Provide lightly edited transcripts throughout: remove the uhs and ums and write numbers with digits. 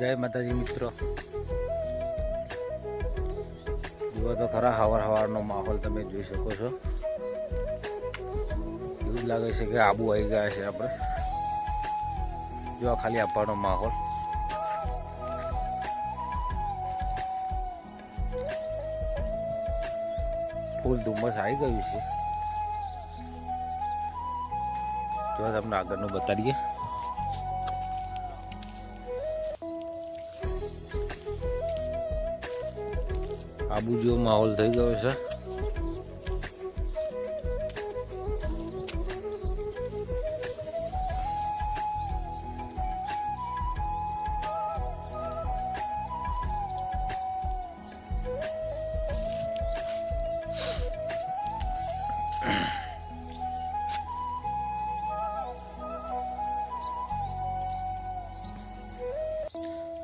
જય માતાજી મિત્રો, જુઓ તો ખરા હવારનો માહોલ તમે જોઈ શકો છો. એવું જ લાગે છે કે આબુ આવી ગયા છે. આપણે જો ખાલી આપવાનો માહોલ. ફૂલ ધુમ્મસ આવી ગયું છે. જો તમને આગળનું બતાડીએ. આબુ જેવો માહોલ થઈ ગયો છે.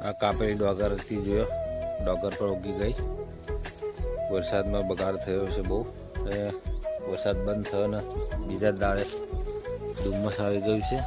આ કાપેલી ડોગર હતી, જોયો ડોગર પર ઉગી ગઈ. વરસાદમાં બગાડ થયો છે બહુ. વરસાદ બંધ થયો ને બીજા દાડે ધુમ્મસ આવી ગયું છે.